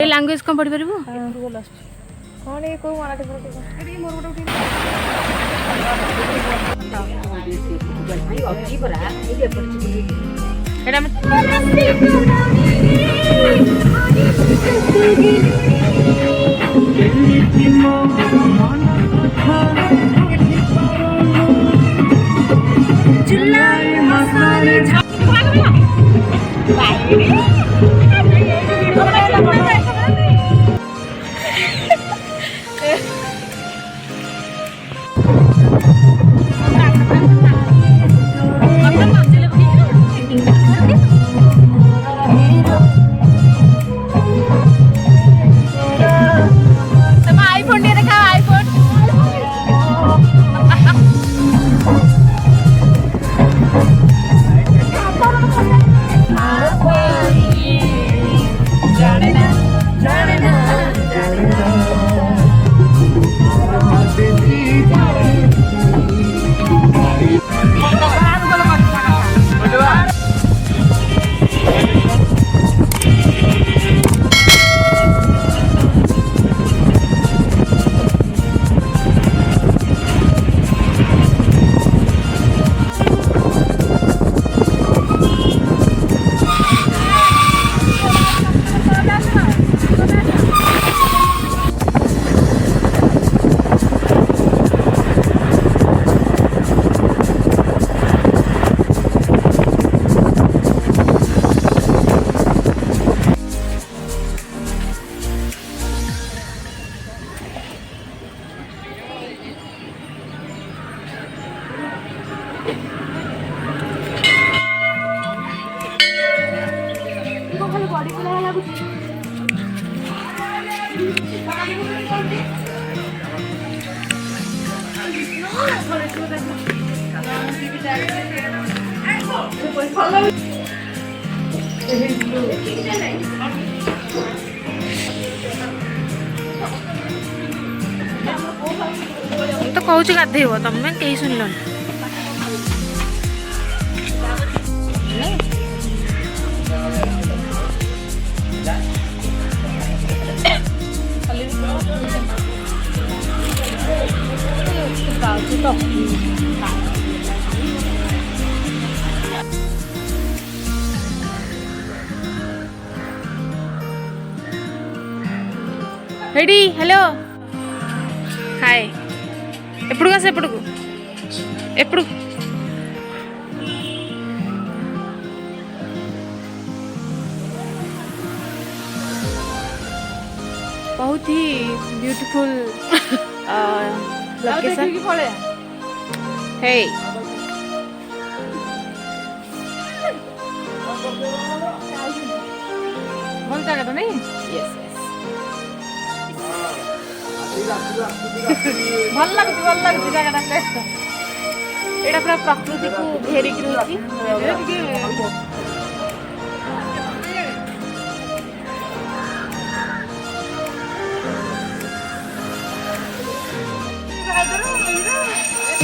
A language कौन पढ़ी परिबो कौन ये को मराठी पढ़ी एडी मोर गोटे उठी भाई अभी बरा एडी पढ़ी एडा में जुलाई मसाले तो कहूँ गाधेब तुम कहीं सुनल हेडी हेलो हाय ఎప్పుడు కాసే ఎప్పుడు बहुत ही ब्यूटीफुल लोकेशन है भल जगह तो नहीं यस भल लगुच जगह प्लेस एटा पूरा प्रकृति को घेरिक रही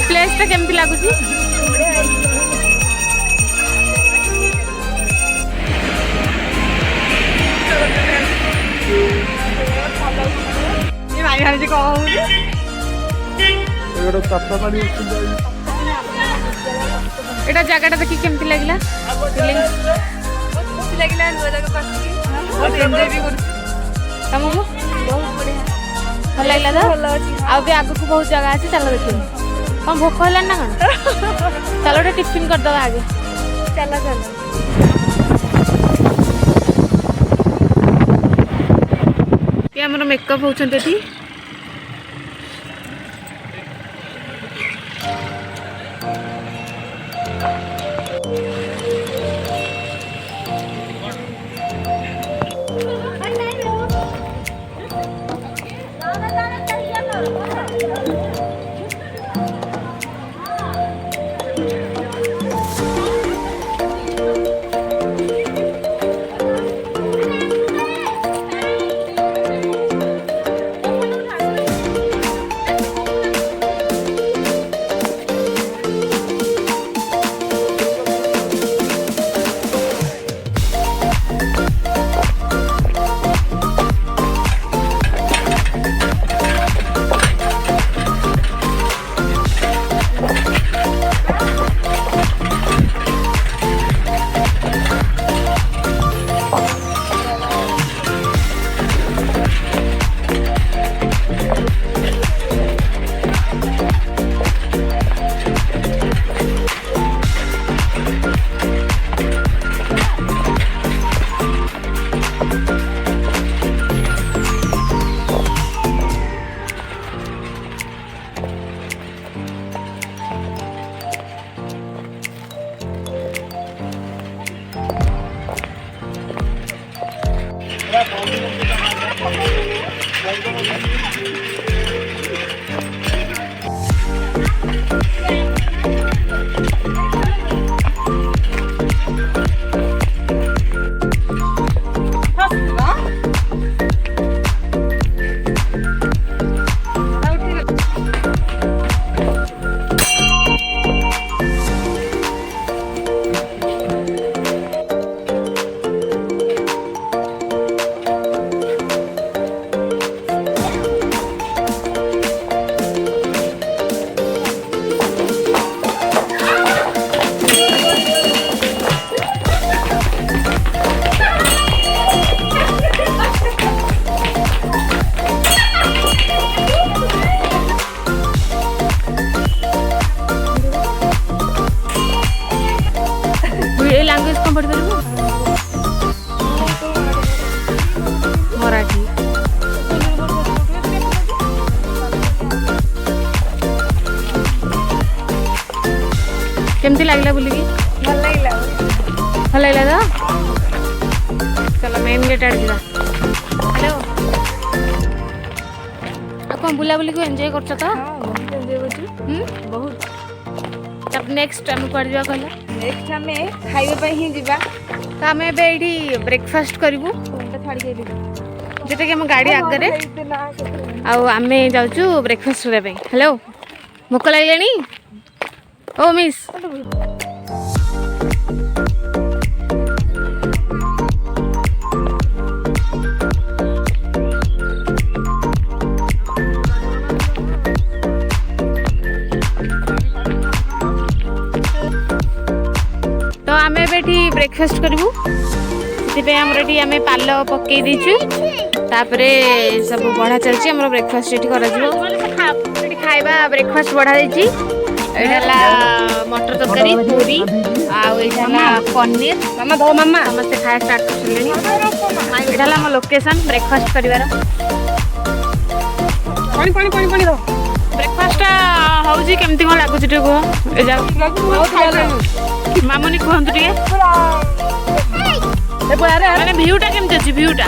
प्लेस टा केमती लगुच एटा जगह देखी केमती लगला तुमको भल लगला तो आगे आगु को बहुत जगह अच्छी चलो देखिए कौन भोक है ना कौन चलो गोटे टिफिन करदे आगे चलो चलो ये आम मेकअप होती ଲାଙ୍ଗୁଏଜ କ'ଣ ପଢ଼ିପାରିବୁ? ମରାଠୀ। କେମିତି ଲାଗିଲା ବୁଲିକି? ଭଲ ଲାଗିଲା। ଭଲ ଲାଗିଲା ତ? ଚାଲ ମେନ୍ ଗେଟ୍ ଆଡ଼େ ଯିବା। ହ୍ୟାଲୋ, ଆଉ କ'ଣ ବୁଲାବୁଲିକୁ ଏନ୍ଜୟ କରୁଛ ତ? ବହୁତ ଏନ୍ଜୟ କରୁଛୁ। ବହୁତ। ତାପରେ ନେକ୍ସଟ ଆମେ କୁଆଡ଼େ ଯିବା କହିଲ? ନେକ୍ସଟ ଆମେ ଖାଇବା ପାଇଁ ହିଁ ଯିବା। ତ ଆମେ ଏବେ ଏଇଠି ବ୍ରେକଫାଷ୍ଟ କରିବୁ ଯେଟାକି ଆମ ଗାଡ଼ି ଆଗରେ, ଆଉ ଆମେ ଯାଉଛୁ ବ୍ରେକଫାଷ୍ଟ କରିବା ପାଇଁ। ହ୍ୟାଲୋ, ଭୋକ ଲାଗିଲାଣି? ଓ ମିସ୍, ତ ଆମେ ଏବେ ଏଠି ବ୍ରେକଫାଷ୍ଟ କରିବୁ। ସେଥିପାଇଁ ଆମର ଏଠି ଆମେ ପାଲ ପକେଇ ଦେଇଛୁ। ତାପରେ ସବୁ ବଢ଼ା ଚାଲିଛି। ଆମର ବ୍ରେକଫାଷ୍ଟ ଏଠି କରାଯିବ। ଏଠି ଖାଇବା ବ୍ରେକଫାଷ୍ଟ ବଢ଼ା ଦେଇଛି। ଏଇଟା ହେଲା ମଟର ତରକାରୀ, ପୁରୀ, ଆଉ ଏଇଟା ହେଲା ପନିର। ସମସ୍ତେ ଖାଇବା ଷ୍ଟାର୍ଟ କରିସାରିଲେଣି। ଏଇଟା ହେଲା ଆମ ଲୋକେସନ୍ ବ୍ରେକଫାଷ୍ଟ କରିବାର। ବ୍ରେକଫାଷ୍ଟଟା ହେଉଛି କେମିତି କ'ଣ ଲାଗୁଛି ଟିକେ କୁହ? ମାମୁନି କୁହନ୍ତୁ ଟିକେ, ମାନେ ଭିୟୁଟା କେମିତି ଅଛି? ଭିୟୁଟା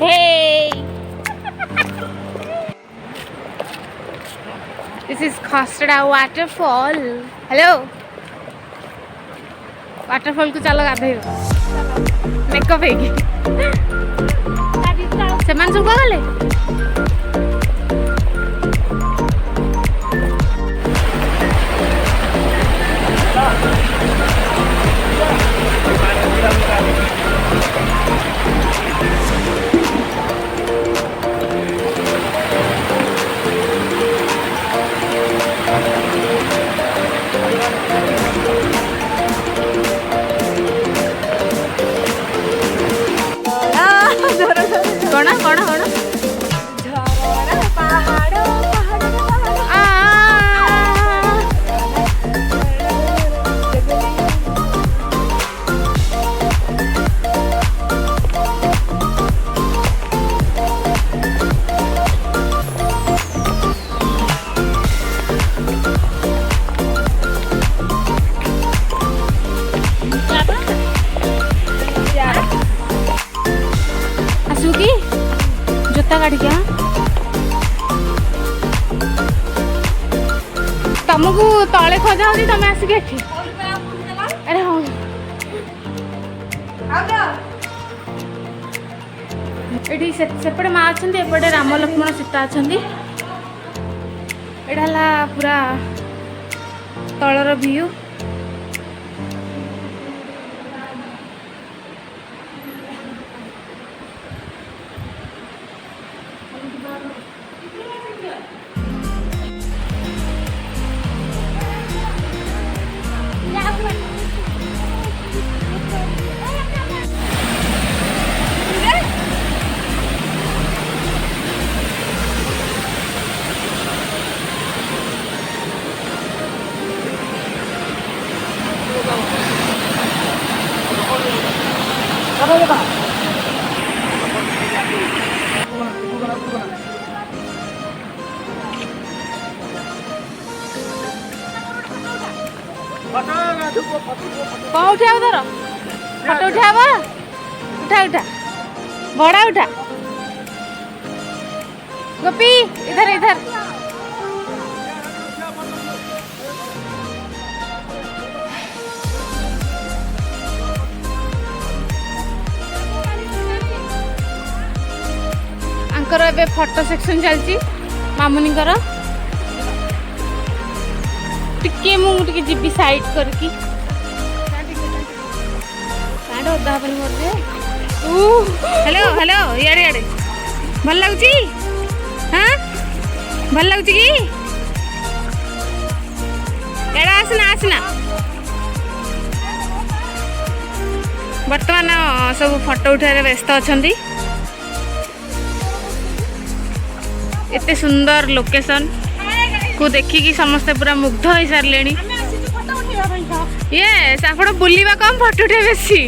Hey! This is Khostada waterfall. Hello. Waterfall को चलो गाधेइबो। मेकअप हेगी। सेमान सब गले? कौन कौन कौन गाड़ी क्या तुमको तले खोजा हो तुम आसिक एठी अरे हाँ एठी सेपटे माँ अच्छा एपटे राम लक्ष्मण सीता अच्छा एटा पूरा तलर व्यू कौन उठा उधर फोटो उठा उठा उठा बड़ा उठा गोपी इधर इधर आंकर एबे फोटो सेक्शन चलची मामुनी कर टिके मुझे जीबी साइड करकी ओदा हबनी मोटे हेलो हेलो यारे यारे भल लगुची हाँ भल लगुची कि एड़ा आसना आसना बर्तमान सब फोटो उठारे व्यस्त अछंती एते सुंदर लोकेशन को देखिकी समस्ते पूरा मुग्ध हो सारे ये आप बुलवा कम फोटो उठे बेसी